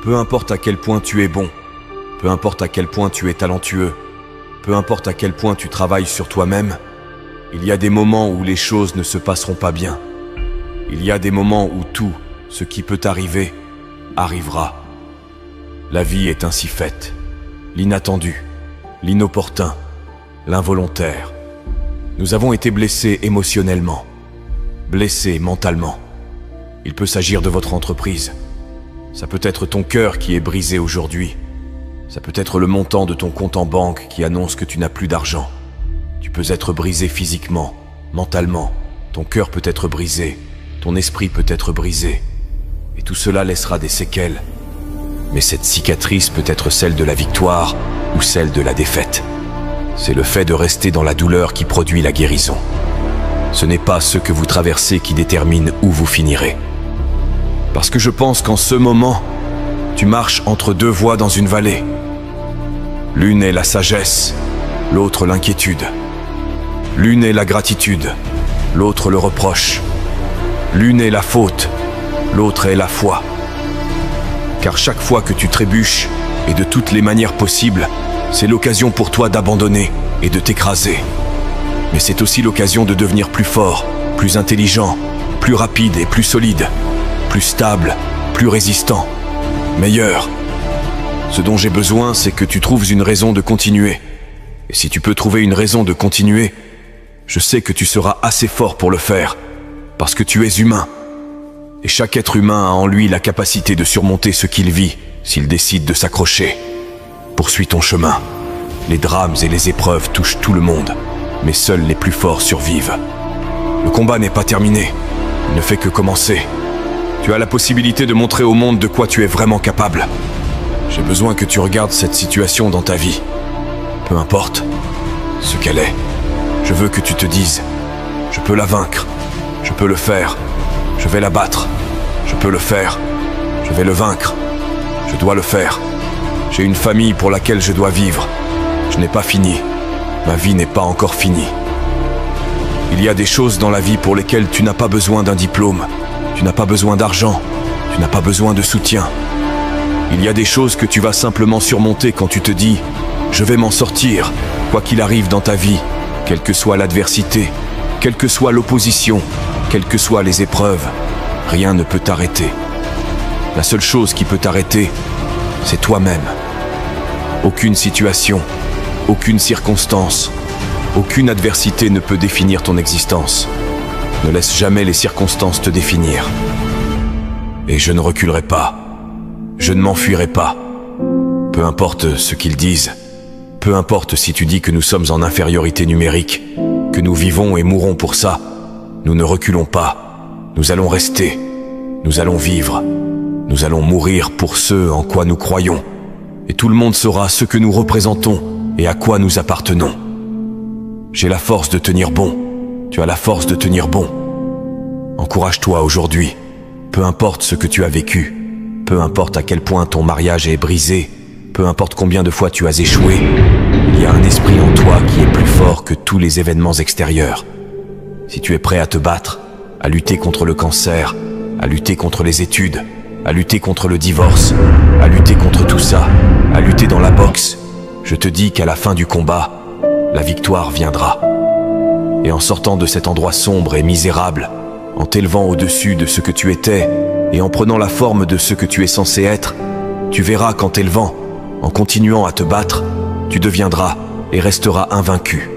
Peu importe à quel point tu es bon, peu importe à quel point tu es talentueux, peu importe à quel point tu travailles sur toi-même, il y a des moments où les choses ne se passeront pas bien. Il y a des moments où tout ce qui peut arriver, arrivera. La vie est ainsi faite. L'inattendu, l'inopportun, l'involontaire. Nous avons été blessés émotionnellement, blessés mentalement. Il peut s'agir de votre entreprise. Ça peut être ton cœur qui est brisé aujourd'hui. Ça peut être le montant de ton compte en banque qui annonce que tu n'as plus d'argent. Tu peux être brisé physiquement, mentalement. Ton cœur peut être brisé, ton esprit peut être brisé. Et tout cela laissera des séquelles. Mais cette cicatrice peut être celle de la victoire ou celle de la défaite. C'est le fait de rester dans la douleur qui produit la guérison. Ce n'est pas ce que vous traversez qui détermine où vous finirez. Parce que je pense qu'en ce moment, tu marches entre deux voies dans une vallée. L'une est la sagesse, l'autre l'inquiétude. L'une est la gratitude, l'autre le reproche. L'une est la faute, l'autre est la foi. Car chaque fois que tu trébuches, et de toutes les manières possibles, c'est l'occasion pour toi d'abandonner et de t'écraser. Mais c'est aussi l'occasion de devenir plus fort, plus intelligent, plus rapide et plus solide, plus stable, plus résistant, meilleur. Ce dont j'ai besoin, c'est que tu trouves une raison de continuer. Et si tu peux trouver une raison de continuer, je sais que tu seras assez fort pour le faire, parce que tu es humain. Et chaque être humain a en lui la capacité de surmonter ce qu'il vit, s'il décide de s'accrocher. Poursuis ton chemin. Les drames et les épreuves touchent tout le monde, mais seuls les plus forts survivent. Le combat n'est pas terminé, il ne fait que commencer. Tu as la possibilité de montrer au monde de quoi tu es vraiment capable. J'ai besoin que tu regardes cette situation dans ta vie. Peu importe ce qu'elle est, je veux que tu te dises « Je peux la vaincre, je peux le faire, je vais la battre, je peux le faire, je vais le vaincre, je dois le faire. J'ai une famille pour laquelle je dois vivre. Je n'ai pas fini, ma vie n'est pas encore finie. Il y a des choses dans la vie pour lesquelles tu n'as pas besoin d'un diplôme, tu n'as pas besoin d'argent, tu n'as pas besoin de soutien. Il y a des choses que tu vas simplement surmonter quand tu te dis « Je vais m'en sortir, quoi qu'il arrive dans ta vie, quelle que soit l'adversité, quelle que soit l'opposition, quelles que soient les épreuves, rien ne peut t'arrêter. La seule chose qui peut t'arrêter, c'est toi-même. Aucune situation, aucune circonstance, aucune adversité ne peut définir ton existence. Ne laisse jamais les circonstances te définir. Et je ne reculerai pas. Je ne m'enfuirai pas. Peu importe ce qu'ils disent, peu importe si tu dis que nous sommes en infériorité numérique, que nous vivons et mourons pour ça, nous ne reculons pas. Nous allons rester. Nous allons vivre. Nous allons mourir pour ce en quoi nous croyons. Et tout le monde saura ce que nous représentons et à quoi nous appartenons. J'ai la force de tenir bon. Tu as la force de tenir bon. Encourage-toi aujourd'hui. Peu importe ce que tu as vécu. Peu importe à quel point ton mariage est brisé. Peu importe combien de fois tu as échoué. Il y a un esprit en toi qui est plus fort que tous les événements extérieurs. Si tu es prêt à te battre, à lutter contre le cancer, à lutter contre les études, à lutter contre le divorce, à lutter contre tout ça, à lutter dans la boxe, je te dis qu'à la fin du combat, la victoire viendra. Et en sortant de cet endroit sombre et misérable, en t'élevant au-dessus de ce que tu étais et en prenant la forme de ce que tu es censé être, tu verras qu'en t'élevant, en continuant à te battre, tu deviendras et resteras invaincu.